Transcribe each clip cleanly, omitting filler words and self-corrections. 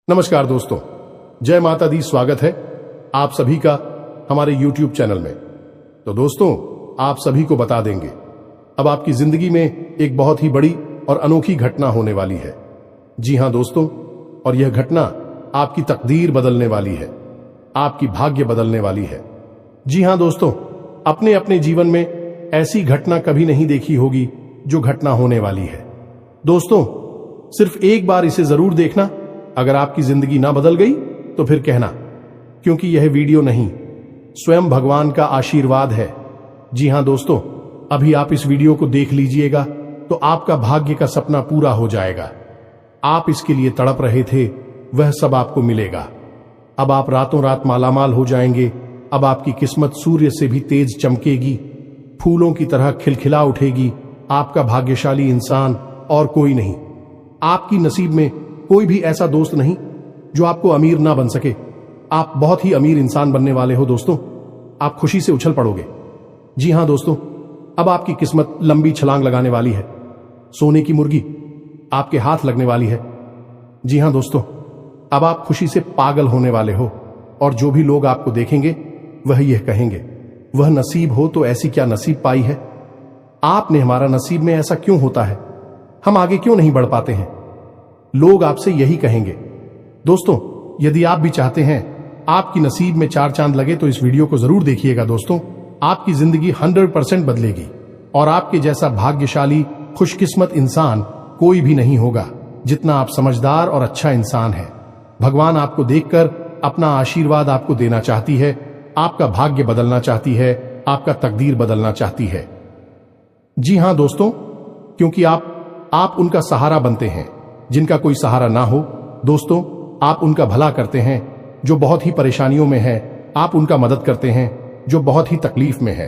नमस्कार दोस्तों, जय माता दी। स्वागत है आप सभी का हमारे YouTube चैनल में। तो दोस्तों, आप सभी को बता देंगे अब आपकी जिंदगी में एक बहुत ही बड़ी और अनोखी घटना होने वाली है। जी हां दोस्तों, और यह घटना आपकी तकदीर बदलने वाली है, आपकी भाग्य बदलने वाली है। जी हां दोस्तों, अपने अपने जीवन में ऐसी घटना कभी नहीं देखी होगी जो घटना होने वाली है। दोस्तों, सिर्फ एक बार इसे जरूर देखना। अगर आपकी जिंदगी ना बदल गई तो फिर कहना, क्योंकि यह वीडियो नहीं, स्वयं भगवान का आशीर्वाद है। जी हां दोस्तों, अभी आप इस वीडियो को देख लीजिएगा तो आपका भाग्य का सपना पूरा हो जाएगा। आप इसके लिए तड़प रहे थे, वह सब आपको मिलेगा। अब आप रातों रात मालामाल हो जाएंगे। अब आपकी किस्मत सूर्य से भी तेज चमकेगी, फूलों की तरह खिलखिला उठेगी। आपका भाग्यशाली इंसान और कोई नहीं। आपकी नसीब में कोई भी ऐसा दोस्त नहीं जो आपको अमीर ना बन सके। आप बहुत ही अमीर इंसान बनने वाले हो दोस्तों। आप खुशी से उछल पड़ोगे। जी हां दोस्तों, अब आपकी किस्मत लंबी छलांग लगाने वाली है। सोने की मुर्गी आपके हाथ लगने वाली है। जी हां दोस्तों, अब आप खुशी से पागल होने वाले हो और जो भी लोग आपको देखेंगे वह यह कहेंगे, वह नसीब हो तो ऐसी क्या नसीब पाई है। आपने हमारा नसीब में ऐसा क्यों होता है, हम आगे क्यों नहीं बढ़ पाते हैं। लोग आपसे यही कहेंगे। दोस्तों, यदि आप भी चाहते हैं आपकी नसीब में चार चांद लगे तो इस वीडियो को जरूर देखिएगा दोस्तों। आपकी जिंदगी 100% बदलेगी और आपके जैसा भाग्यशाली खुशकिस्मत इंसान कोई भी नहीं होगा जितना आप समझदार और अच्छा इंसान है। भगवान आपको देखकर अपना आशीर्वाद आपको देना चाहती है, आपका भाग्य बदलना चाहती है, आपका तकदीर बदलना चाहती है। जी हां दोस्तों, क्योंकि आप उनका सहारा बनते हैं जिनका कोई सहारा ना हो। दोस्तों, आप उनका भला करते हैं जो बहुत ही परेशानियों में है। आप उनका मदद करते हैं जो बहुत ही तकलीफ में है।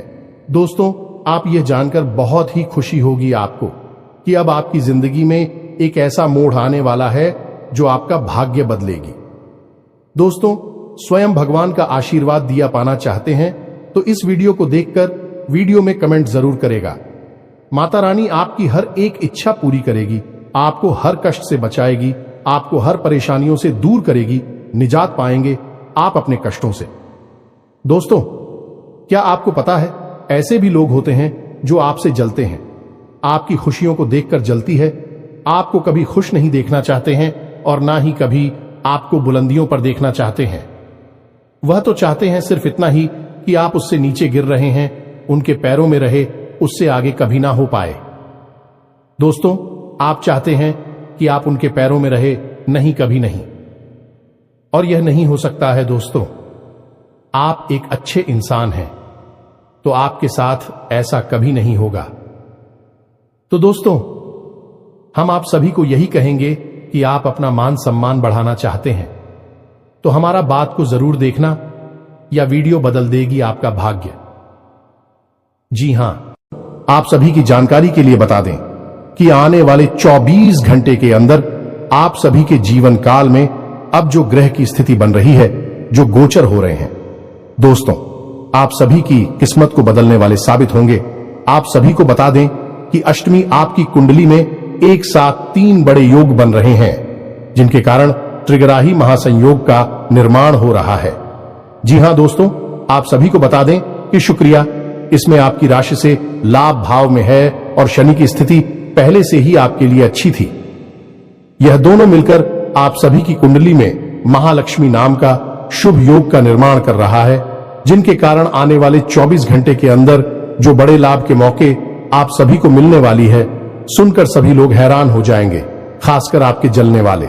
दोस्तों, आप यह जानकर बहुत ही खुशी होगी आपको कि अब आपकी जिंदगी में एक ऐसा मोड़ आने वाला है जो आपका भाग्य बदलेगी। दोस्तों, स्वयं भगवान का आशीर्वाद दिया पाना चाहते हैं तो इस वीडियो को देखकर वीडियो में कमेंट जरूर करेगा। माता रानी आपकी हर एक इच्छा पूरी करेगी, आपको हर कष्ट से बचाएगी, आपको हर परेशानियों से दूर करेगी। निजात पाएंगे आप अपने कष्टों से। दोस्तों, क्या आपको पता है ऐसे भी लोग होते हैं जो आपसे जलते हैं, आपकी खुशियों को देखकर जलती है। आपको कभी खुश नहीं देखना चाहते हैं और ना ही कभी आपको बुलंदियों पर देखना चाहते हैं। वह तो चाहते हैं सिर्फ इतना ही कि आप उससे नीचे गिर रहे हैं, उनके पैरों में रहे, उससे आगे कभी ना हो पाए। दोस्तों, आप चाहते हैं कि आप उनके पैरों में रहे, नहीं कभी नहीं। और यह नहीं हो सकता है दोस्तों। आप एक अच्छे इंसान हैं तो आपके साथ ऐसा कभी नहीं होगा। तो दोस्तों, हम आप सभी को यही कहेंगे कि आप अपना मान सम्मान बढ़ाना चाहते हैं तो हमारा बात को जरूर देखना, या वीडियो बदल देगी आपका भाग्य। जी हां, आप सभी की जानकारी के लिए बता दें कि आने वाले 24 घंटे के अंदर आप सभी के जीवन काल में अब जो ग्रह की स्थिति बन रही है, जो गोचर हो रहे हैं, दोस्तों, आप सभी की किस्मत को बदलने वाले साबित होंगे। आप सभी को बता दें कि अष्टमी आपकी कुंडली में एक साथ 3 बड़े योग बन रहे हैं जिनके कारण त्रिग्राही महासंयोग का निर्माण हो रहा है। जी हां दोस्तों, आप सभी को बता दें कि शुक्रिया इसमें आपकी राशि से लाभ भाव में है और शनि की स्थिति पहले से ही आपके लिए अच्छी थी। यह दोनों मिलकर आप सभी की कुंडली में महालक्ष्मी नाम का शुभ योग का निर्माण कर रहा है, जिनके कारण आने वाले 24 घंटे के अंदर जो बड़े लाभ के मौके आप सभी को मिलने वाली है, सुनकर सभी लोग हैरान हो जाएंगे। खासकर आपके जलने वाले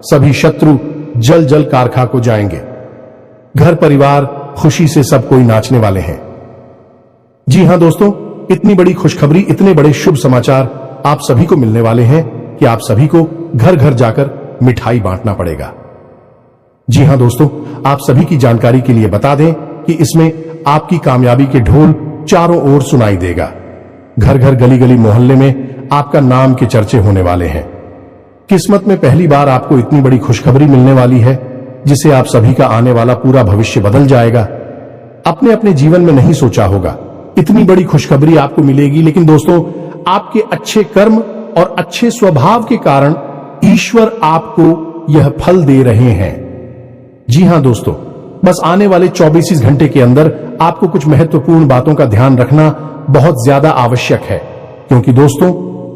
सभी शत्रु जल जल कारखा को जाएंगे। घर परिवार खुशी से सब कोई नाचने वाले हैं। जी हां दोस्तों, इतनी बड़ी खुशखबरी, इतने बड़े शुभ समाचार आप सभी को मिलने वाले हैं कि आप सभी को घर घर जाकर मिठाई बांटना पड़ेगा। जी हां दोस्तों, आप सभी की जानकारी के लिए बता दें कि इसमें आपकी कामयाबी के ढोल चारों ओर सुनाई देगा। घर घर गली गली मोहल्ले में आपका नाम के चर्चे होने वाले हैं। किस्मत में पहली बार आपको इतनी बड़ी खुशखबरी मिलने वाली है जिसे आप सभी का आने वाला पूरा भविष्य बदल जाएगा। अपने अपने जीवन में नहीं सोचा होगा इतनी बड़ी खुशखबरी आपको मिलेगी, लेकिन दोस्तों, आपके अच्छे कर्म और अच्छे स्वभाव के कारण ईश्वर आपको यह फल दे रहे हैं। जी हां दोस्तों, बस आने वाले 24 घंटे के अंदर आपको कुछ महत्वपूर्ण बातों का ध्यान रखना बहुत ज्यादा आवश्यक है, क्योंकि दोस्तों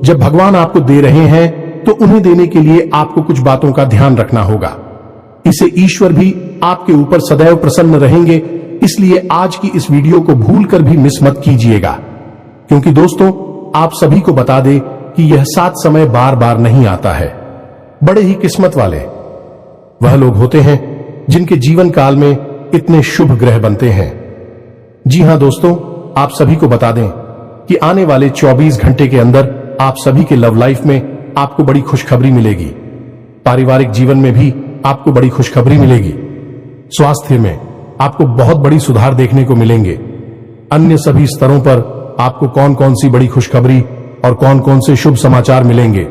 जब भगवान आपको दे रहे हैं तो उन्हें देने के लिए आपको कुछ बातों का ध्यान रखना होगा। इससे ईश्वर भी आपके ऊपर सदैव प्रसन्न रहेंगे, इसलिए आज की इस वीडियो को भूलकर भी मिस मत कीजिएगा, क्योंकि दोस्तों आप सभी को बता दें कि यह 7 समय बार बार नहीं आता है। बड़े ही किस्मत वाले वह लोग होते हैं जिनके जीवन काल में इतने शुभ ग्रह बनते हैं। जी हां दोस्तों, आप सभी को बता दें कि आने वाले 24 घंटे के अंदर आप सभी के लव लाइफ में आपको बड़ी खुशखबरी मिलेगी। पारिवारिक जीवन में भी आपको बड़ी खुशखबरी मिलेगी। स्वास्थ्य में आपको बहुत बड़ी सुधार देखने को मिलेंगे। अन्य सभी स्तरों पर आपको कौन कौन सी बड़ी खुशखबरी और कौन कौन से शुभ समाचार मिलेंगे,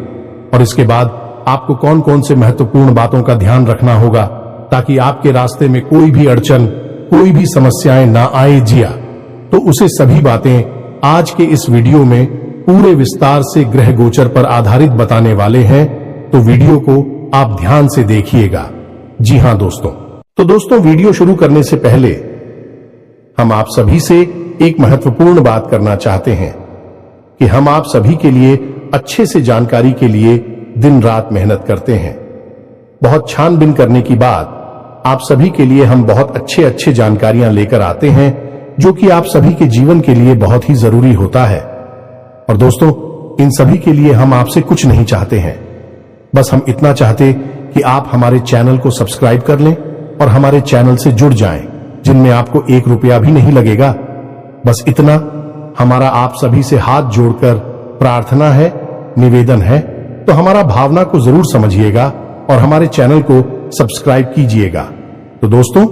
और इसके बाद आपको कौन कौन से महत्वपूर्ण बातों का ध्यान रखना होगा ताकि आपके रास्ते में कोई भी अड़चन, कोई भी समस्याएं ना आए जिया, तो उसे सभी बातें आज के इस वीडियो में पूरे विस्तार से ग्रह गोचर पर आधारित बताने वाले हैं। तो वीडियो को आप ध्यान से देखिएगा। जी हां दोस्तों, तो दोस्तों वीडियो शुरू करने से पहले हम आप सभी से एक महत्वपूर्ण बात करना चाहते हैं कि हम आप सभी के लिए अच्छे से जानकारी के लिए दिन रात मेहनत करते हैं। बहुत छानबीन करने के बाद आप सभी के लिए हम बहुत अच्छे जानकारियां लेकर आते हैं, जो कि आप सभी के जीवन के लिए बहुत ही जरूरी होता है। और दोस्तों इन सभी के लिए हम आपसे कुछ नहीं चाहते हैं, बस हम इतना चाहते कि आप हमारे चैनल को सब्सक्राइब कर लें और हमारे चैनल से जुड़ जाएं, जिनमें आपको 1 रुपया भी नहीं लगेगा। बस इतना हमारा आप सभी से हाथ जोड़कर प्रार्थना है, निवेदन है। तो हमारा भावना को जरूर समझिएगा और हमारे चैनल को सब्सक्राइब कीजिएगा। तो दोस्तों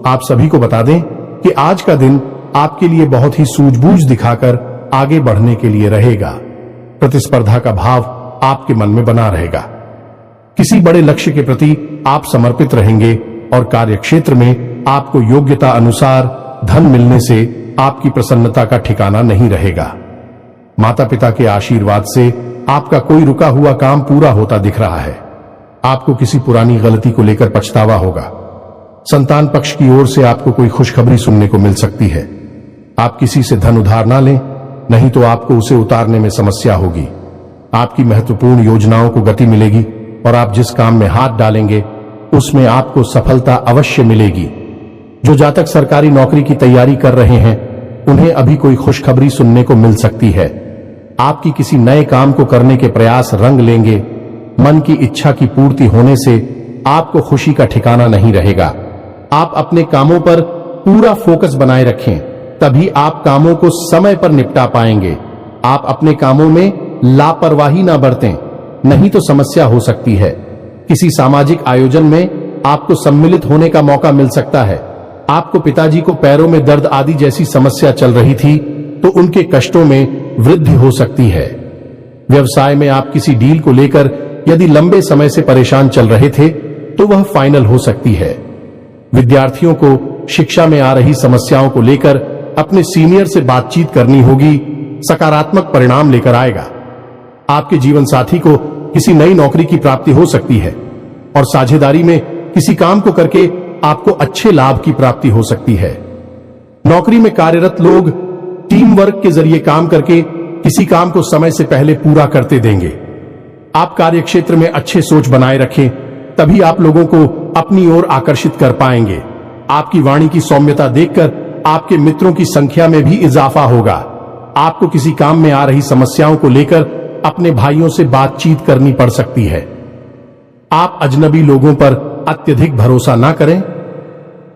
आप सभी को बता दें कि आज का दिन आपके लिए बहुत ही सूझबूझ दिखाकर आगे बढ़ने के लिए रहेगा। प्रतिस्पर्धा का भाव आपके मन में बना रहेगा। किसी बड़े लक्ष्य के प्रति आप समर्पित रहेंगे और कार्यक्षेत्र में आपको योग्यता अनुसार धन मिलने से आपकी प्रसन्नता का ठिकाना नहीं रहेगा। माता पिता के आशीर्वाद से आपका कोई रुका हुआ काम पूरा होता दिख रहा है। आपको किसी पुरानी गलती को लेकर पछतावा होगा। संतान पक्ष की ओर से आपको कोई खुशखबरी सुनने को मिल सकती है। आप किसी से धन उधार ना लें, नहीं तो आपको उसे उतारने में समस्या होगी। आपकी महत्वपूर्ण योजनाओं को गति मिलेगी और आप जिस काम में हाथ डालेंगे उसमें आपको सफलता अवश्य मिलेगी। जो जातक सरकारी नौकरी की तैयारी कर रहे हैं उन्हें अभी कोई खुशखबरी सुनने को मिल सकती है। आपकी किसी नए काम को करने के प्रयास रंग लेंगे। मन की इच्छा की पूर्ति होने से आपको खुशी का ठिकाना नहीं रहेगा। आप अपने कामों पर पूरा फोकस बनाए रखें, तभी आप कामों को समय पर निपटा पाएंगे। आप अपने कामों में लापरवाही ना बरतें, नहीं तो समस्या हो सकती है। किसी सामाजिक आयोजन में आपको सम्मिलित होने का मौका मिल सकता है। आपको पिताजी को पैरों में दर्द आदि जैसी समस्या चल रही थी तो उनके कष्टों में वृद्धि हो सकती है। व्यवसाय में आप किसी डील को लेकर यदि लंबे समय से परेशान चल रहे थे तो वह फाइनल हो सकती है। विद्यार्थियों को शिक्षा में आ रही समस्याओं को लेकर अपने सीनियर से बातचीत करनी होगी, सकारात्मक परिणाम लेकर आएगा। आपके जीवन साथी को किसी नई नौकरी की प्राप्ति हो सकती है और साझेदारी में किसी काम को करके आपको अच्छे लाभ की प्राप्ति हो सकती है। नौकरी में कार्यरत लोग टीम वर्क के जरिए काम करके किसी काम को समय से पहले पूरा करते देंगे। आप कार्यक्षेत्र में अच्छे सोच बनाए रखें, तभी आप लोगों को अपनी ओर आकर्षित कर पाएंगे। आपकी वाणी की सौम्यता देखकर आपके मित्रों की संख्या में भी इजाफा होगा। आपको किसी काम में आ रही समस्याओं को लेकर अपने भाइयों से बातचीत करनी पड़ सकती है। आप अजनबी लोगों पर अत्यधिक भरोसा ना करें।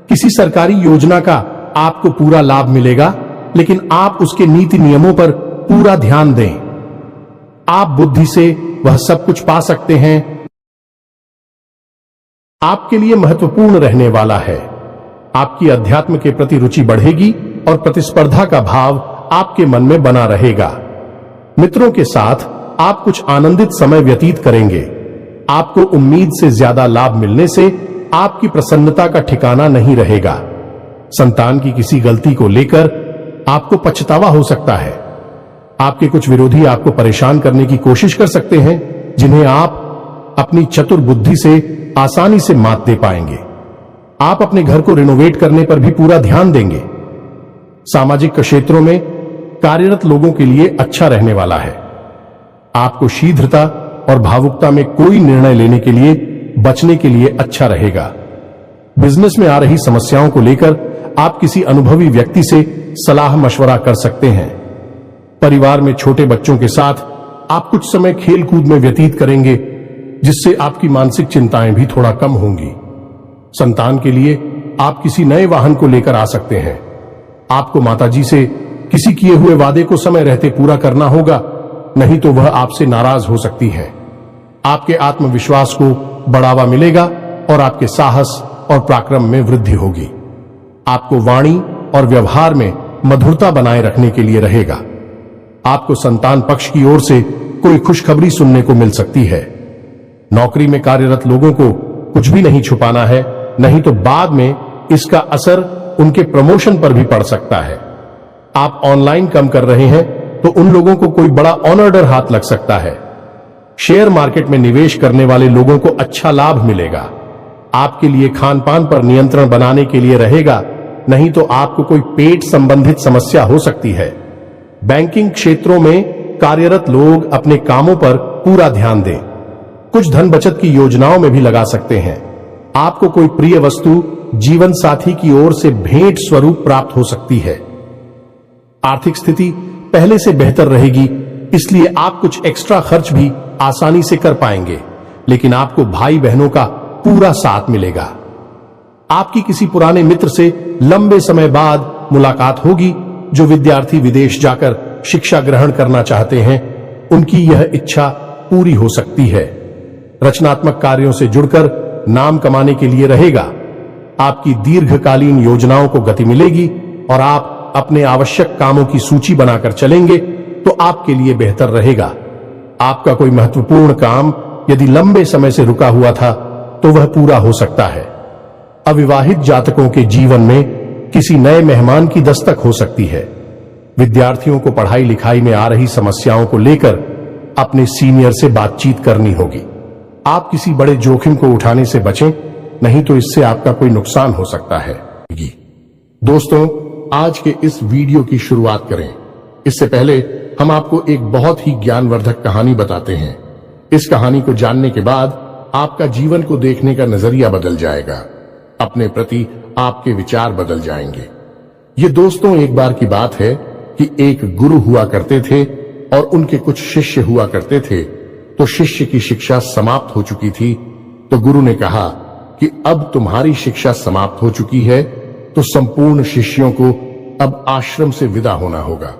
किसी सरकारी योजना का आपको पूरा लाभ मिलेगा, लेकिन आप उसके नीति नियमों पर पूरा ध्यान दें। आप बुद्धि से वह सब कुछ पा सकते हैं। आपके लिए महत्वपूर्ण रहने वाला है। आपकी अध्यात्म के प्रति रुचि बढ़ेगी और प्रतिस्पर्धा का भाव आपके मन में बना रहेगा। मित्रों के साथ आप कुछ आनंदित समय व्यतीत करेंगे। आपको उम्मीद से ज्यादा लाभ मिलने से आपकी प्रसन्नता का ठिकाना नहीं रहेगा। संतान की किसी गलती को लेकर आपको पछतावा हो सकता है। आपके कुछ विरोधी आपको परेशान करने की कोशिश कर सकते हैं, जिन्हें आप अपनी चतुर बुद्धि से आसानी से मात दे पाएंगे। आप अपने घर को रिनोवेट करने पर भी पूरा ध्यान देंगे। सामाजिक क्षेत्रों में कार्यरत लोगों के लिए अच्छा रहने वाला है। आपको शीघ्रता और भावुकता में कोई निर्णय लेने के लिए बचने के लिए अच्छा रहेगा। बिजनेस में आ रही समस्याओं को लेकर आप किसी अनुभवी व्यक्ति से सलाह मशवरा कर सकते हैं। परिवार में छोटे बच्चों के साथ आप कुछ समय खेल कूद में व्यतीत करेंगे, जिससे आपकी मानसिक चिंताएं भी थोड़ा कम होंगी। संतान के लिए आप किसी नए वाहन को लेकर आ सकते हैं। आपको माताजी से किसी किए हुए वादे को समय रहते पूरा करना होगा, नहीं तो वह आपसे नाराज हो सकती है। आपके आत्मविश्वास को बढ़ावा मिलेगा और आपके साहस और पराक्रम में वृद्धि होगी। आपको वाणी और व्यवहार में मधुरता बनाए रखने के लिए रहेगा। आपको संतान पक्ष की ओर से कोई खुशखबरी सुनने को मिल सकती है। नौकरी में कार्यरत लोगों को कुछ भी नहीं छुपाना है, नहीं तो बाद में इसका असर उनके प्रमोशन पर भी पड़ सकता है। आप ऑनलाइन काम कर रहे हैं तो उन लोगों को कोई बड़ा ऑर्डर हाथ लग सकता है। शेयर मार्केट में निवेश करने वाले लोगों को अच्छा लाभ मिलेगा। आपके लिए खान पान पर नियंत्रण बनाने के लिए रहेगा, नहीं तो आपको कोई पेट संबंधित समस्या हो सकती है। बैंकिंग क्षेत्रों में कार्यरत लोग अपने कामों पर पूरा ध्यान दें। कुछ धन बचत की योजनाओं में भी लगा सकते हैं। आपको कोई प्रिय वस्तु जीवन साथी की ओर से भेंट स्वरूप प्राप्त हो सकती है। आर्थिक स्थिति पहले से बेहतर रहेगी, इसलिए आप कुछ एक्स्ट्रा खर्च भी आसानी से कर पाएंगे, लेकिन आपको भाई बहनों का पूरा साथ मिलेगा। आपकी किसी पुराने मित्र से लंबे समय बाद मुलाकात होगी। जो विद्यार्थी विदेश जाकर शिक्षा ग्रहण करना चाहते हैं, उनकी यह इच्छा पूरी हो सकती है। रचनात्मक कार्यों से जुड़कर नाम कमाने के लिए रहेगा। आपकी दीर्घकालीन योजनाओं को गति मिलेगी और आप अपने आवश्यक कामों की सूची बनाकर चलेंगे तो आपके लिए बेहतर रहेगा। आपका कोई महत्वपूर्ण काम यदि लंबे समय से रुका हुआ था तो वह पूरा हो सकता है। अविवाहित जातकों के जीवन में किसी नए मेहमान की दस्तक हो सकती है। विद्यार्थियों को पढ़ाई लिखाई में आ रही समस्याओं को लेकर अपने सीनियर से बातचीत करनी होगी। आप किसी बड़े जोखिम को उठाने से बचें, नहीं तो इससे आपका कोई नुकसान हो सकता है। दोस्तों, आज के इस वीडियो की शुरुआत करें इससे पहले हम आपको एक बहुत ही ज्ञानवर्धक कहानी बताते हैं। इस कहानी को जानने के बाद आपका जीवन को देखने का नजरिया बदल जाएगा। अपने प्रति आपके विचार बदल जाएंगे। ये दोस्तों, एक बार की बात है कि एक गुरु हुआ करते थे और उनके कुछ शिष्य हुआ करते थे। तो शिष्य की शिक्षा समाप्त हो चुकी थी, तो गुरु ने कहा कि अब तुम्हारी शिक्षा समाप्त हो चुकी है, तो संपूर्ण शिष्यों को अब आश्रम से विदा होना होगा।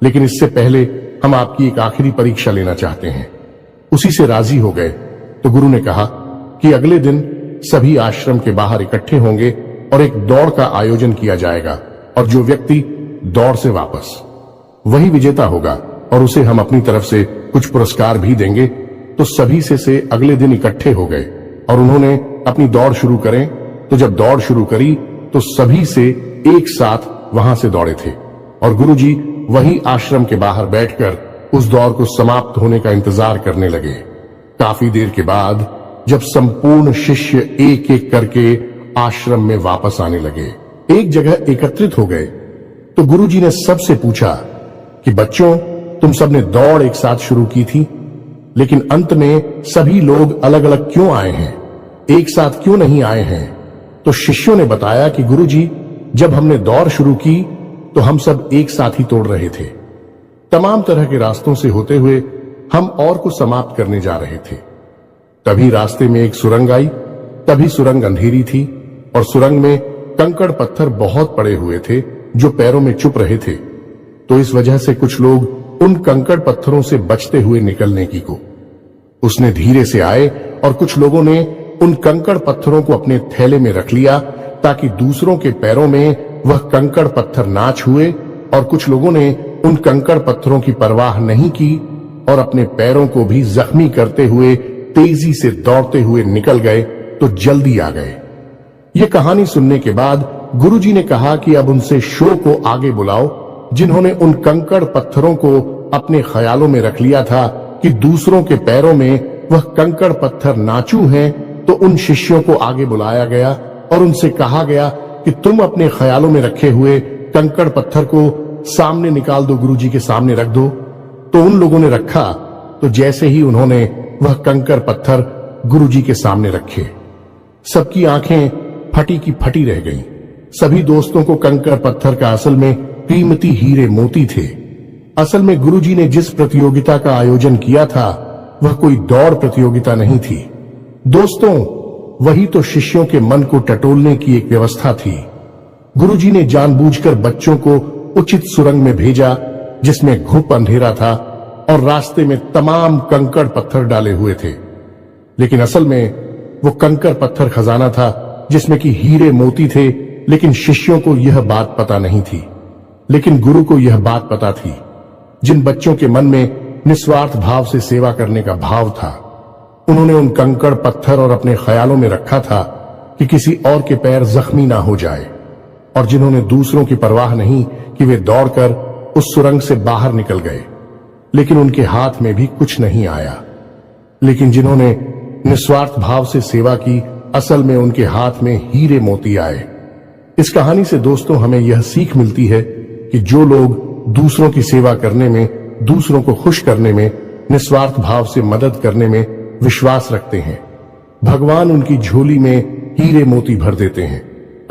लेकिन इससे पहले हम आपकी एक आखिरी परीक्षा लेना चाहते हैं। उसी से राजी हो गए तो गुरु ने कहा कि अगले दिन सभी आश्रम के बाहर इकट्ठे होंगे और एक दौड़ का आयोजन किया जाएगा, और जो व्यक्ति दौड़ से वापस, वही विजेता होगा और उसे हम अपनी तरफ से कुछ पुरस्कार भी देंगे। तो सभी से अगले दिन इकट्ठे हो गए और उन्होंने अपनी दौड़ शुरू करें। तो जब दौड़ शुरू करी तो सभी से एक साथ वहां से दौड़े थे और गुरुजी वही आश्रम के बाहर बैठकर उस दौड़ को समाप्त होने का इंतजार करने लगे। काफी देर के बाद जब संपूर्ण शिष्य एक एक करके आश्रम में वापस आने लगे, एक जगह एकत्रित हो गए, तो गुरुजी ने सबसे पूछा कि बच्चों, तुम सबने दौड़ एक साथ शुरू की थी, लेकिन अंत में सभी लोग अलग अलग क्यों आए हैं, एक साथ क्यों नहीं आए हैं? तो शिष्यों ने बताया कि गुरुजी, जब हमने दौड़ शुरू की तो हम सब एक साथ ही तोड़ रहे थे। तमाम तरह के रास्तों से होते हुए हम और को समाप्त करने जा रहे थे। तभी रास्ते में एक सुरंग आई। तभी सुरंग अंधेरी थी और सुरंग में कंकड़ पत्थर बहुत पड़े हुए थे जो पैरों में चुप रहे थे। तो इस वजह से कुछ लोग उन कंकड़ पत्थरों से बचते हुए निकलने की को उसने धीरे से आए और कुछ लोगों ने उन कंकड़ पत्थरों को अपने थैले में रख लिया ताकि दूसरों के पैरों में वह कंकड़ पत्थर ना छुए, और कुछ लोगों ने उन कंकड़ पत्थरों की परवाह नहीं की और अपने पैरों को भी जख्मी करते हुए तेजी से दौड़ते हुए निकल गए तो जल्दी आ गए। ये कहानी सुनने के बाद गुरुजी ने कहा कि अब उनसे शो को आगे बुलाओ, जिन्होंने उन कंकड़ पत्थरों को अपने ख्यालों में रख लिया था कि दूसरों के पैरों में वह कंकड़ पत्थर नाचू हैं तो उन शिष्यों को आगे बुलाया गया और उनसे कहा गया कि तुम अपने ख्यालों में रखे हुए कंकड़ पत्थर को सामने निकाल दो, गुरुजी के सामने रख दो। तो उन लोगों ने रखा, तो जैसे ही उन्होंने वह कंकड़ पत्थर गुरुजी के सामने रखे, सबकी आंखें फटी की फटी रह गईं। सभी दोस्तों को कंकड़ पत्थर का असल में कीमती हीरे मोती थे। असल में गुरुजी ने जिस प्रतियोगिता का आयोजन किया था वह कोई दौड़ प्रतियोगिता नहीं थी दोस्तों, वही तो शिष्यों के मन को टटोलने की एक व्यवस्था थी। गुरुजी ने जानबूझकर बच्चों को उचित सुरंग में भेजा जिसमें घुप अंधेरा था और रास्ते में तमाम कंकड़ पत्थर डाले हुए थे, लेकिन असल में वो कंकड़ पत्थर खजाना था जिसमें कि हीरे मोती थे। लेकिन शिष्यों को यह बात पता नहीं थी, लेकिन गुरु को यह बात पता थी। जिन बच्चों के मन में निस्वार्थ भाव से सेवा करने का भाव था, उन्होंने उन कंकड़ पत्थर और अपने ख्यालों में रखा था कि किसी और के पैर जख्मी ना हो जाए, और जिन्होंने दूसरों की परवाह नहीं कि वे दौड़कर उस सुरंग से बाहर निकल गए, लेकिन उनके हाथ में भी कुछ नहीं आया। लेकिन जिन्होंने निस्वार्थ भाव से सेवा की, असल में उनके हाथ में हीरे मोती आए। इस कहानी से दोस्तों हमें यह सीख मिलती है कि जो लोग दूसरों की सेवा करने में, दूसरों को खुश करने में, निस्वार्थ भाव से मदद करने में विश्वास रखते हैं, भगवान उनकी झोली में हीरे मोती भर देते हैं।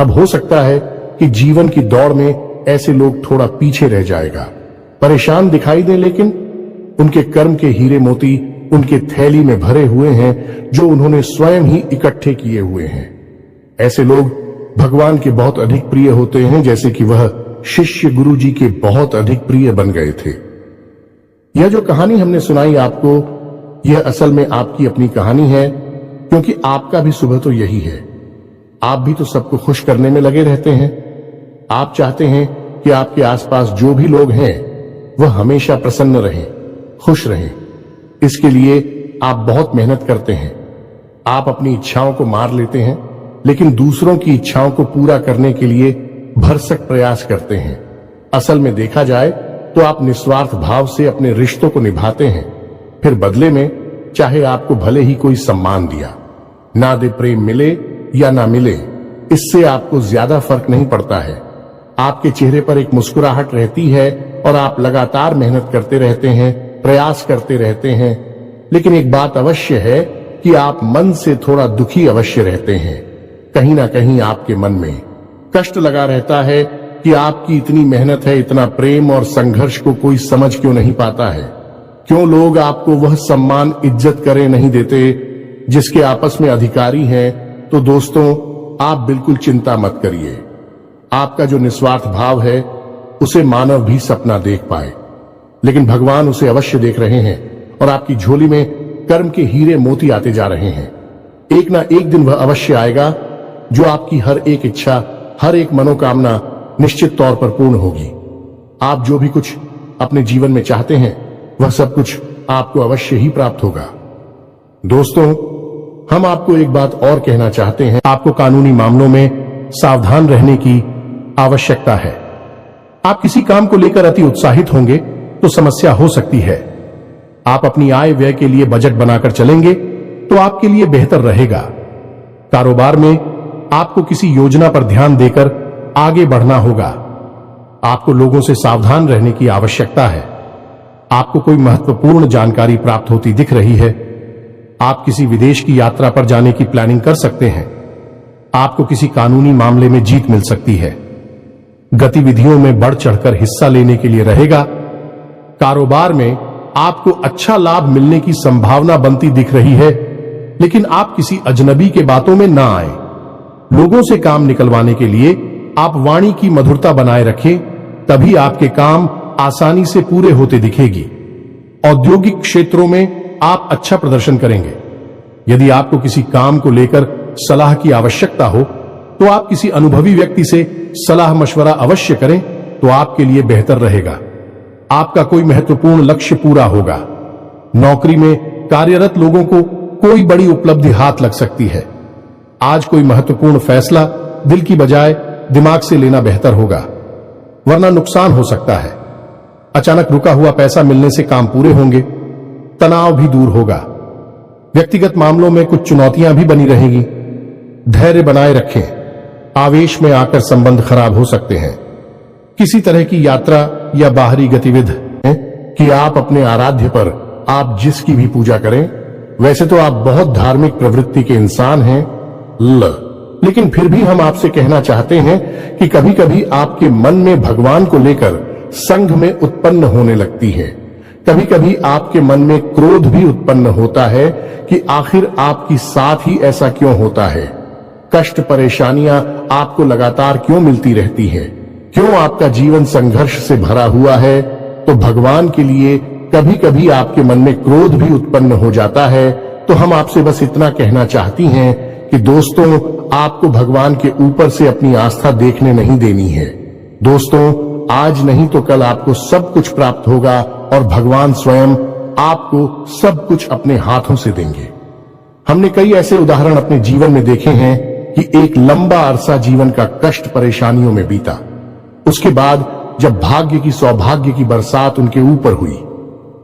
अब हो सकता है कि जीवन की दौड़ में ऐसे लोग थोड़ा पीछे रह जाएगा, परेशान दिखाई दें, लेकिन उनके कर्म के हीरे मोती उनके थैली में भरे हुए हैं जो उन्होंने स्वयं ही इकट्ठे किए हुए हैं। ऐसे लोग भगवान के बहुत अधिक प्रिय होते हैं, जैसे कि वह शिष्य गुरुजी के बहुत अधिक प्रिय बन गए थे। यह जो कहानी हमने सुनाई आपको, यह असल में आपकी अपनी कहानी है, क्योंकि आपका भी सुबह तो यही है। आप भी तो सबको खुश करने में लगे रहते हैं। आप चाहते हैं कि आपके आसपास जो भी लोग हैं वह हमेशा प्रसन्न रहें, खुश रहें। इसके लिए आप बहुत मेहनत करते हैं। आप अपनी इच्छाओं को मार लेते हैं, लेकिन दूसरों की इच्छाओं को पूरा करने के लिए भरसक प्रयास करते हैं। असल में देखा जाए तो आप निस्वार्थ भाव से अपने रिश्तों को निभाते हैं, फिर बदले में चाहे आपको भले ही कोई सम्मान दिया ना दे, प्रेम मिले या ना मिले, इससे आपको ज्यादा फर्क नहीं पड़ता है। आपके चेहरे पर एक मुस्कुराहट रहती है और आप लगातार मेहनत करते रहते हैं, प्रयास करते रहते हैं। लेकिन एक बात अवश्य है कि आप मन से थोड़ा दुखी अवश्य रहते हैं। कहीं ना कहीं आपके मन में कष्ट लगा रहता है कि आपकी इतनी मेहनत है, इतना प्रेम और संघर्ष को कोई समझ क्यों नहीं पाता है। क्यों लोग आपको वह सम्मान, इज्जत करे नहीं देते जिसके आपस में अधिकारी हैं। तो दोस्तों, आप बिल्कुल चिंता मत करिए। आपका जो निस्वार्थ भाव है उसे मानव भी सपना देख पाए, लेकिन भगवान उसे अवश्य देख रहे हैं और आपकी झोली में कर्म के हीरे मोती आते जा रहे हैं। एक ना एक दिन वह अवश्य आएगा जो आपकी हर एक इच्छा, हर एक मनोकामना निश्चित तौर पर पूर्ण होगी। आप जो भी कुछ अपने जीवन में चाहते हैं वह सब कुछ आपको अवश्य ही प्राप्त होगा। दोस्तों, हम आपको एक बात और कहना चाहते हैं। आपको कानूनी मामलों में सावधान रहने की आवश्यकता है। आप किसी काम को लेकर अति उत्साहित होंगे तो समस्या हो सकती है। आप अपनी आय व्यय के लिए बजट बनाकर चलेंगे तो आपके लिए बेहतर रहेगा। कारोबार में आपको किसी योजना पर ध्यान देकर आगे बढ़ना होगा। आपको लोगों से सावधान रहने की आवश्यकता है। आपको कोई महत्वपूर्ण जानकारी प्राप्त होती दिख रही है। आप किसी विदेश की यात्रा पर जाने की प्लानिंग कर सकते हैं। आपको किसी कानूनी मामले में जीत मिल सकती है। गतिविधियों में बढ़ चढ़कर हिस्सा लेने के लिए रहेगा। कारोबार में आपको अच्छा लाभ मिलने की संभावना बनती दिख रही है, लेकिन आप किसी अजनबी के बातों में ना आए। लोगों से काम निकलवाने के लिए आप वाणी की मधुरता बनाए रखें, तभी आपके काम आसानी से पूरे होते दिखेगी। औद्योगिक क्षेत्रों में आप अच्छा प्रदर्शन करेंगे। यदि आपको किसी काम को लेकर सलाह की आवश्यकता हो तो आप किसी अनुभवी व्यक्ति से सलाह मशवरा अवश्य करें, तो आपके लिए बेहतर रहेगा। आपका कोई महत्वपूर्ण लक्ष्य पूरा होगा। नौकरी में कार्यरत लोगों को कोई बड़ी उपलब्धि हाथ लग सकती है। आज कोई महत्वपूर्ण फैसला दिल की बजाय दिमाग से लेना बेहतर होगा, वरना नुकसान हो सकता है। अचानक रुका हुआ पैसा मिलने से काम पूरे होंगे, तनाव भी दूर होगा। व्यक्तिगत मामलों में कुछ चुनौतियां भी बनी रहेंगी। धैर्य बनाए रखें, आवेश में आकर संबंध खराब हो सकते हैं। किसी तरह की यात्रा या बाहरी गतिविधि कि आप अपने आराध्य पर आप जिसकी भी पूजा करें, वैसे तो आप बहुत धार्मिक प्रवृत्ति के इंसान हैं, लेकिन फिर भी हम आपसे कहना चाहते हैं कि कभी कभी आपके मन में भगवान को लेकर संघ में उत्पन्न होने लगती है। कभी कभी आपके मन में क्रोध भी उत्पन्न होता है कि आखिर आपकी साथ ही ऐसा क्यों होता है। कष्ट परेशानियां आपको लगातार क्यों मिलती रहती है, क्यों आपका जीवन संघर्ष से भरा हुआ है। तो भगवान के लिए कभी कभी आपके मन में क्रोध भी उत्पन्न हो जाता है। तो हम आपसे बस इतना कहना चाहती हैं कि दोस्तों, आपको भगवान के ऊपर से अपनी आस्था देखने नहीं देनी है। दोस्तों, आज नहीं तो कल आपको सब कुछ प्राप्त होगा और भगवान स्वयं आपको सब कुछ अपने हाथों से देंगे। हमने कई ऐसे उदाहरण अपने जीवन में देखे हैं कि एक लंबा अरसा जीवन का कष्ट परेशानियों में बीता। उसके बाद जब भाग्य की सौभाग्य की बरसात उनके ऊपर हुई,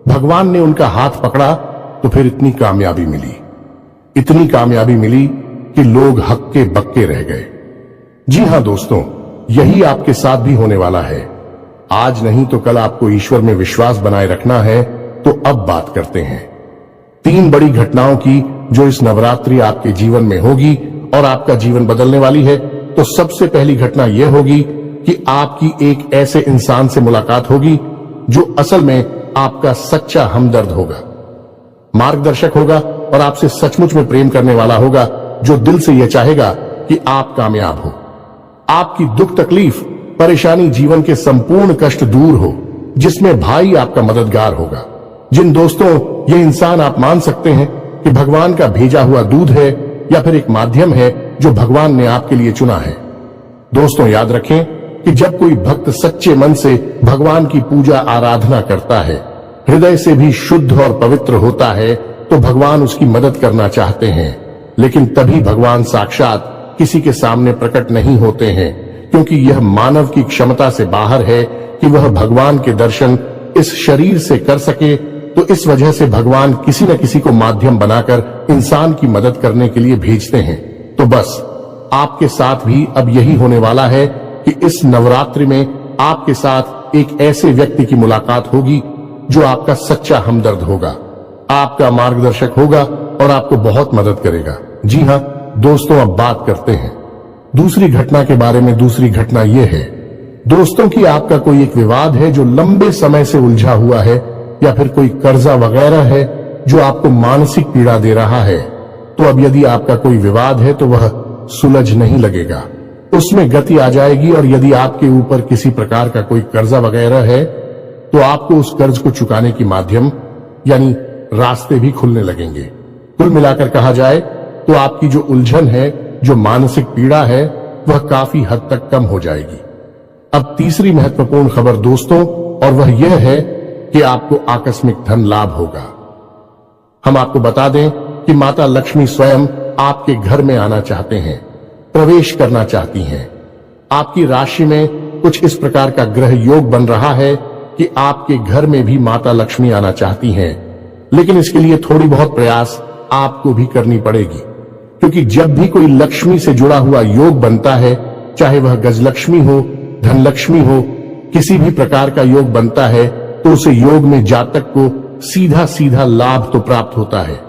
भगवान ने उनका हाथ पकड़ा, तो फिर इतनी कामयाबी मिली कि लोग हक्के बक्के रह गए। जी हां दोस्तों, यही आपके साथ भी होने वाला है। आज नहीं तो कल आपको ईश्वर में विश्वास बनाए रखना है। तो अब बात करते हैं 3 बड़ी घटनाओं की जो इस नवरात्रि आपके जीवन में होगी और आपका जीवन बदलने वाली है। तो सबसे पहली घटना यह होगी कि आपकी एक ऐसे इंसान से मुलाकात होगी जो असल में आपका सच्चा हमदर्द होगा, मार्गदर्शक होगा और आपसे सचमुच में प्रेम करने वाला होगा, जो दिल से यह चाहेगा कि आप कामयाब हो, आपकी दुख तकलीफ परेशानी जीवन के संपूर्ण कष्ट दूर हो, जिसमें भाई आपका मददगार होगा। जिन दोस्तों, ये इंसान आप मान सकते हैं कि भगवान का भेजा हुआ दूध है या फिर एक माध्यम है जो भगवान ने आपके लिए चुना है। दोस्तों, याद रखें कि जब कोई भक्त सच्चे मन से भगवान की पूजा आराधना करता है, हृदय से भी शुद्ध और पवित्र होता है, तो भगवान उसकी मदद करना चाहते हैं। लेकिन तभी भगवान साक्षात किसी के सामने प्रकट नहीं होते हैं, क्योंकि यह मानव की क्षमता से बाहर है कि वह भगवान के दर्शन इस शरीर से कर सके। तो इस वजह से भगवान किसी न किसी को माध्यम बनाकर इंसान की मदद करने के लिए भेजते हैं। तो बस आपके साथ भी अब यही होने वाला है कि इस नवरात्रि में आपके साथ एक ऐसे व्यक्ति की मुलाकात होगी जो आपका सच्चा हमदर्द होगा, आपका मार्गदर्शक होगा और आपको बहुत मदद करेगा। जी हां दोस्तों, अब बात करते हैं दूसरी घटना के बारे में। दूसरी घटना यह है दोस्तों कि आपका कोई एक विवाद है जो लंबे समय से उलझा हुआ है, या फिर कोई कर्जा वगैरह है जो आपको मानसिक पीड़ा दे रहा है। तो अब यदि आपका कोई विवाद है तो वह सुलझ नहीं लगेगा, उसमें गति आ जाएगी। और यदि आपके ऊपर किसी प्रकार का कोई कर्जा वगैरह है तो आपको उस कर्ज को चुकाने की माध्यम यानी रास्ते भी खुलने लगेंगे। कुल मिलाकर कहा जाए तो आपकी जो उलझन है, जो मानसिक पीड़ा है, वह काफी हद तक कम हो जाएगी। अब तीसरी महत्वपूर्ण खबर दोस्तों, और वह यह है कि आपको आकस्मिक धन लाभ होगा। हम आपको बता दें कि माता लक्ष्मी स्वयं आपके घर में आना चाहते हैं, प्रवेश करना चाहती हैं। आपकी राशि में कुछ इस प्रकार का ग्रह योग बन रहा है कि आपके घर में भी माता लक्ष्मी आना चाहती हैं। लेकिन इसके लिए थोड़ी बहुत प्रयास आपको भी करनी पड़ेगी, क्योंकि जब भी कोई लक्ष्मी से जुड़ा हुआ योग बनता है, चाहे वह गजलक्ष्मी हो, धनलक्ष्मी हो, किसी भी प्रकार का योग बनता है, तो उसे योग में जातक को सीधा सीधा लाभ तो प्राप्त होता है।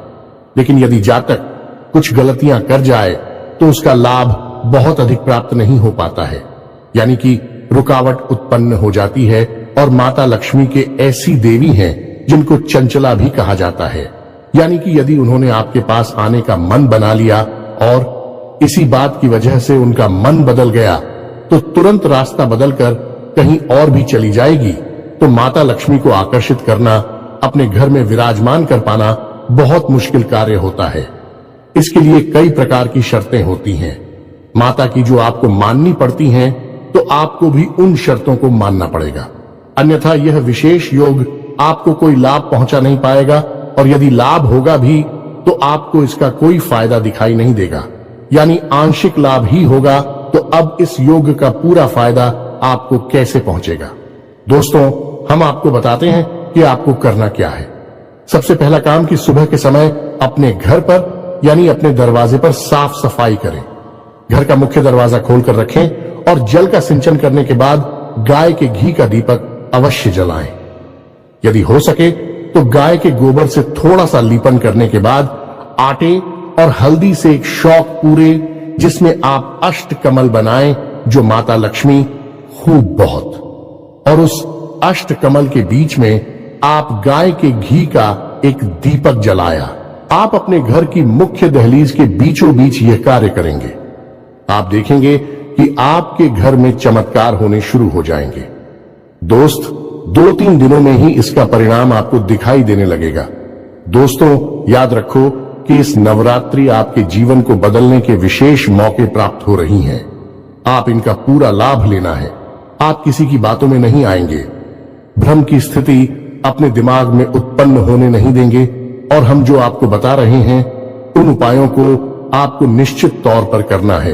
लेकिन यदि जातक कुछ गलतियां कर जाए तो उसका लाभ बहुत अधिक प्राप्त नहीं हो पाता है, यानी कि रुकावट उत्पन्न हो जाती है। और माता लक्ष्मी के ऐसी देवी हैं जिनको चंचला भी कहा जाता है, यानी कि यदि उन्होंने आपके पास आने का मन बना लिया और इसी बात की वजह से उनका मन बदल गया, तो तुरंत रास्ता बदलकर कहीं और भी चली जाएगी। तो माता लक्ष्मी को आकर्षित करना, अपने घर में विराजमान कर पाना बहुत मुश्किल कार्य होता है। इसके लिए कई प्रकार की शर्तें होती हैं माता की, जो आपको माननी पड़ती हैं। तो आपको भी उन शर्तों को मानना पड़ेगा, अन्यथा यह विशेष योग आपको कोई लाभ पहुंचा नहीं पाएगा। और यदि लाभ होगा भी तो आपको इसका कोई फायदा दिखाई नहीं देगा, यानी आंशिक लाभ ही होगा। तो अब इस योग का पूरा फायदा आपको कैसे पहुंचेगा? दोस्तों, हम आपको बताते हैं कि आपको करना क्या है। सबसे पहला काम कि सुबह के समय अपने घर पर यानी अपने दरवाजे पर साफ सफाई करें। घर का मुख्य दरवाजा खोलकर रखें और जल का सिंचन करने के बाद गाय के घी का दीपक अवश्य जलाएं। यदि हो सके तो गाय के गोबर से थोड़ा सा लीपन करने के बाद आटे और हल्दी से एक शौक पूरे, जिसमें आप अष्टकमल बनाएं जो माता लक्ष्मी खूब बहुत, और उस अष्टकमल के बीच में आप गाय के घी का एक दीपक जलाया। आप अपने घर की मुख्य दहलीज के बीचों बीच यह कार्य करेंगे। आप देखेंगे कि आपके घर में चमत्कार होने शुरू हो जाएंगे। दोस्त, 2-3 दिनों में ही इसका परिणाम आपको दिखाई देने लगेगा। दोस्तों, याद रखो कि इस नवरात्रि आपके जीवन को बदलने के विशेष मौके प्राप्त हो रही हैं। आप इनका पूरा लाभ लेना है। आप किसी की बातों में नहीं आएंगे, भ्रम की स्थिति अपने दिमाग में उत्पन्न होने नहीं देंगे, और हम जो आपको बता रहे हैं उन उपायों को आपको निश्चित तौर पर करना है।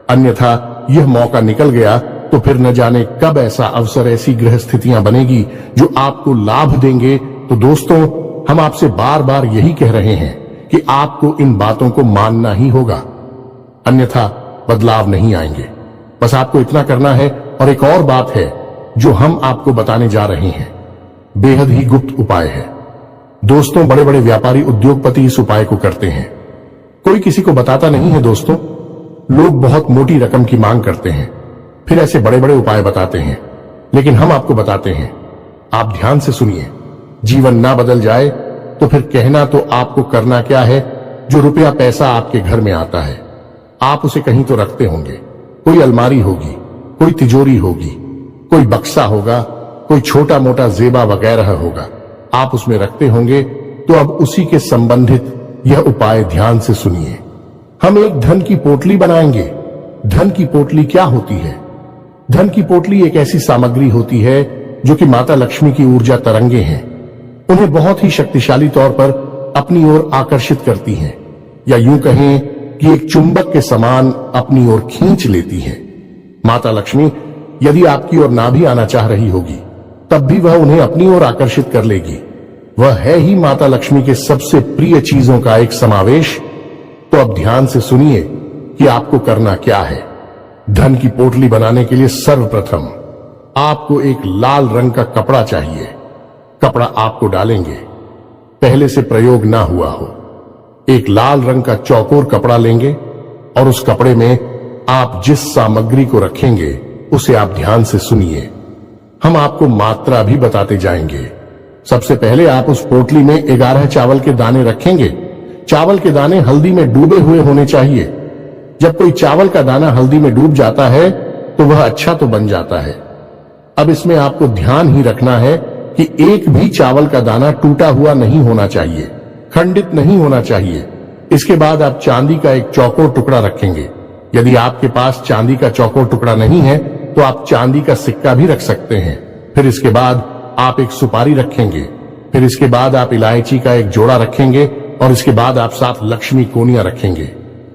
अन्यथा यह मौका निकल गया तो फिर न जाने कब ऐसा अवसर, ऐसी ग्रह स्थितियां बनेगी जो आपको लाभ देंगे। तो दोस्तों, हम आपसे बार बार यही कह रहे हैं कि आपको इन बातों को मानना ही होगा, अन्यथा बदलाव नहीं आएंगे। बस आपको इतना करना है। और एक और बात है जो हम आपको बताने जा रहे हैं, बेहद ही गुप्त उपाय है। दोस्तों, बड़े बड़े व्यापारी, उद्योगपति इस उपाय को करते हैं, कोई किसी को बताता नहीं है। दोस्तों, लोग बहुत मोटी रकम की मांग करते हैं, फिर ऐसे बड़े बड़े उपाय बताते हैं, लेकिन हम आपको बताते हैं। आप ध्यान से सुनिए। जीवन ना बदल जाए तो फिर कहना तो आपको करना क्या है। जो रुपया पैसा आपके घर में आता है, आप उसे कहीं तो रखते होंगे। कोई अलमारी होगी, कोई तिजोरी होगी, कोई बक्सा होगा, कोई छोटा मोटा जेबा वगैरह होगा, आप उसमें रखते होंगे। तो अब उसी के संबंधित यह उपाय ध्यान से सुनिए। हम एक धन की पोटली बनाएंगे। धन की पोटली क्या होती है? धन की पोटली एक ऐसी सामग्री होती है जो कि माता लक्ष्मी की ऊर्जा तरंगे हैं। उन्हें बहुत ही शक्तिशाली तौर पर अपनी ओर आकर्षित करती हैं, या यूं कहें कि एक चुंबक के समान अपनी ओर खींच लेती हैं। माता लक्ष्मी यदि आपकी ओर ना भी आना चाह रही होगी, तब भी वह उन्हें अपनी ओर आकर्षित कर लेगी। वह है ही माता लक्ष्मी के सबसे प्रिय चीजों का एक समावेश। तो अब ध्यान से सुनिए कि आपको करना क्या है। धन की पोटली बनाने के लिए सर्वप्रथम आपको एक लाल रंग का कपड़ा चाहिए। कपड़ा आपको डालेंगे, पहले से प्रयोग ना हुआ हो। एक लाल रंग का चौकोर कपड़ा लेंगे और उस कपड़े में आप जिस सामग्री को रखेंगे उसे आप ध्यान से सुनिए। हम आपको मात्रा भी बताते जाएंगे। सबसे पहले आप उस पोटली में 11 चावल के दाने रखेंगे। चावल के दाने हल्दी में डूबे हुए होने चाहिए। जब कोई चावल का दाना हल्दी में डूब जाता है तो वह अच्छा तो बन जाता है। अब इसमें आपको ध्यान ही रखना है कि एक भी चावल का दाना टूटा हुआ नहीं होना चाहिए, खंडित नहीं होना चाहिए। इसके बाद आप चांदी का एक चौकोर टुकड़ा रखेंगे। यदि आपके पास चांदी का चौकोर टुकड़ा नहीं है तो आप चांदी का सिक्का भी रख सकते हैं। फिर इसके बाद आप एक सुपारी रखेंगे। फिर इसके बाद आप इलायची का एक जोड़ा रखेंगे, और इसके बाद आप 7 लक्ष्मी कोनियां रखेंगे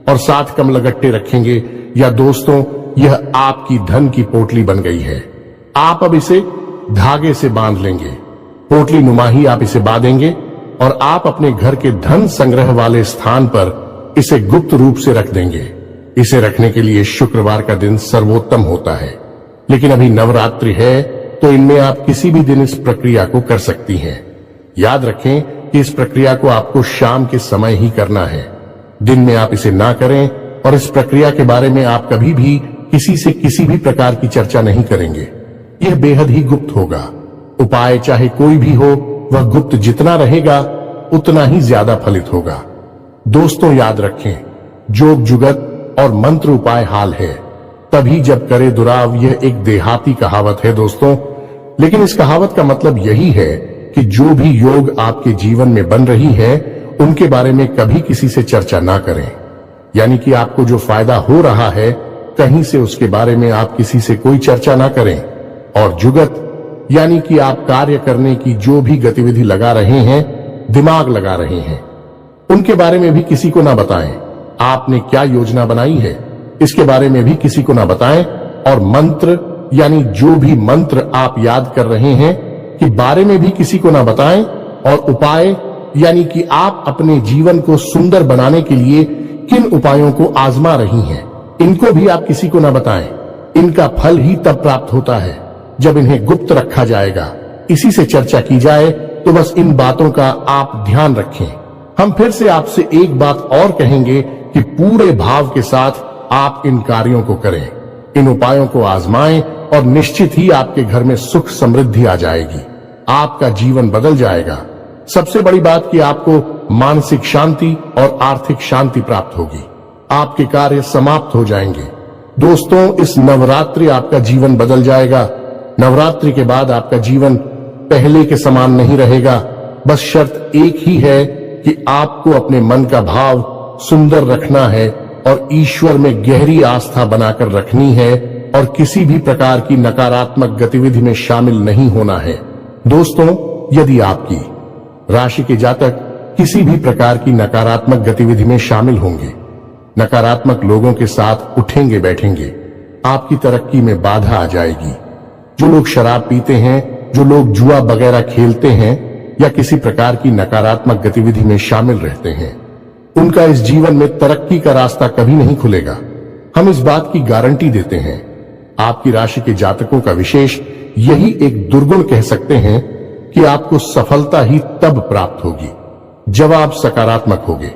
और 7 कमलगट्टे रखेंगे। या दोस्तों, यह आपकी धन की पोटली बन गई है। आप अब इसे धागे से बांध लेंगे। पोटली नुमा ही आप इसे बांधेंगे और आप अपने घर के धन संग्रह वाले स्थान पर इसे गुप्त रूप से रख देंगे। इसे रखने के लिए शुक्रवार का दिन सर्वोत्तम होता है, लेकिन अभी नवरात्रि है तो इनमें आप किसी भी दिन इस प्रक्रिया को कर सकती हैं। याद रखें कि इस प्रक्रिया को आपको शाम के समय ही करना है, दिन में आप इसे ना करें। और इस प्रक्रिया के बारे में आप कभी भी किसी से किसी भी प्रकार की चर्चा नहीं करेंगे। यह बेहद ही गुप्त होगा। उपाय चाहे कोई भी हो, वह गुप्त जितना रहेगा उतना ही ज्यादा फलित होगा। दोस्तों, याद रखें, जोग जुगत और मंत्र उपाय हाल है, तभी जब करे दुराव। यह एक देहाती कहावत है दोस्तों, लेकिन इस कहावत का मतलब यही है कि जो भी योग आपके जीवन में बन रही है उनके बारे में कभी किसी से चर्चा ना करें। यानी कि आपको जो फायदा हो रहा है कहीं से उसके बारे में आप किसी से कोई चर्चा ना करें। और जुगत यानी कि आप कार्य करने की जो भी गतिविधि लगा रहे हैं, दिमाग लगा रहे हैं, उनके बारे में भी किसी को ना बताएं। आपने क्या योजना बनाई है इसके बारे में भी किसी को ना बताएं। और मंत्र यानी जो भी मंत्र आप याद कर रहे हैं कि बारे में भी किसी को ना बताएं। और उपाय यानी कि आप अपने जीवन को सुंदर बनाने के लिए किन उपायों को आजमा रही हैं, इनको भी आप किसी को न बताएं। इनका फल ही तब प्राप्त होता है जब इन्हें गुप्त रखा जाएगा। इसी से चर्चा की जाए तो बस इन बातों का आप ध्यान रखें। हम फिर से आपसे एक बात और कहेंगे कि पूरे भाव के साथ आप इन कार्यों को करें, इन उपायों को आजमाएं और निश्चित ही आपके घर में सुख समृद्धि आ जाएगी। आपका जीवन बदल जाएगा। सबसे बड़ी बात कि आपको मानसिक शांति और आर्थिक शांति प्राप्त होगी। आपके कार्य समाप्त हो जाएंगे। दोस्तों, इस नवरात्रि आपका जीवन बदल जाएगा। नवरात्रि के बाद आपका जीवन पहले के समान नहीं रहेगा। बस शर्त एक ही है कि आपको अपने मन का भाव सुंदर रखना है और ईश्वर में गहरी आस्था बनाकर रखनी है और किसी भी प्रकार की नकारात्मक गतिविधि में शामिल नहीं होना है। दोस्तों, यदि आपकी राशि के जातक किसी भी प्रकार की नकारात्मक गतिविधि में शामिल होंगे, नकारात्मक लोगों के साथ उठेंगे बैठेंगे, आपकी तरक्की में बाधा आ जाएगी। जो लोग शराब पीते हैं, जो लोग जुआ वगैरह खेलते हैं या किसी प्रकार की नकारात्मक गतिविधि में शामिल रहते हैं, उनका इस जीवन में तरक्की का रास्ता कभी नहीं खुलेगा। हम इस बात की गारंटी देते हैं। आपकी राशि के जातकों का विशेष यही एक दुर्गुण कह सकते हैं कि आपको सफलता ही तब प्राप्त होगी जब आप सकारात्मक होंगे,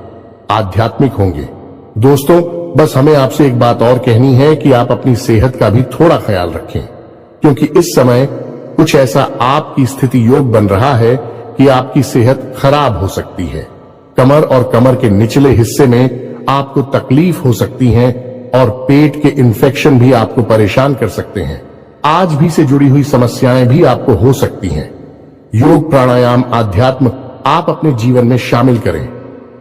आध्यात्मिक होंगे। दोस्तों, बस हमें आपसे एक बात और कहनी है कि आप अपनी सेहत का भी थोड़ा ख्याल रखें, क्योंकि इस समय कुछ ऐसा आपकी स्थिति योग बन रहा है कि आपकी सेहत खराब हो सकती है। कमर और कमर के निचले हिस्से में आपको तकलीफ हो सकती है और पेट के इन्फेक्शन भी आपको परेशान कर सकते हैं। आज भी से जुड़ी हुई समस्याएं भी आपको हो सकती हैं। योग, प्राणायाम, आध्यात्म आप अपने जीवन में शामिल करें।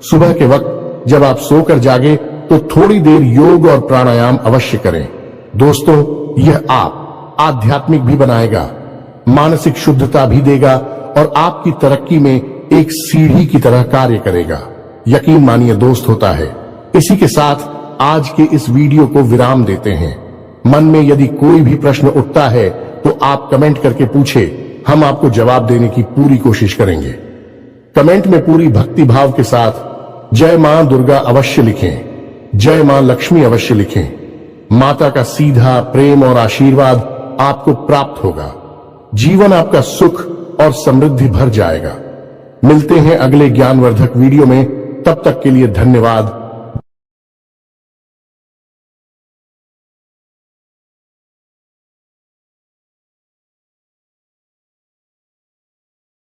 सुबह के वक्त जब आप सोकर जागे तो थोड़ी देर योग और प्राणायाम अवश्य करें। दोस्तों, यह आप आध्यात्मिक भी बनाएगा, मानसिक शुद्धता भी देगा और आपकी तरक्की में एक सीढ़ी की तरह कार्य करेगा। यकीन मानिए दोस्त, होता है। इसी के साथ आज के इस वीडियो को विराम देते हैं। मन में यदि कोई भी प्रश्न उठता है तो आप कमेंट करके पूछे, हम आपको जवाब देने की पूरी कोशिश करेंगे। कमेंट में पूरी भक्ति भाव के साथ जय मां दुर्गा अवश्य लिखें, जय मां लक्ष्मी अवश्य लिखें। माता का सीधा प्रेम और आशीर्वाद आपको प्राप्त होगा। जीवन आपका सुख और समृद्धि भर जाएगा। मिलते हैं अगले ज्ञानवर्धक वीडियो में। तब तक के लिए धन्यवाद।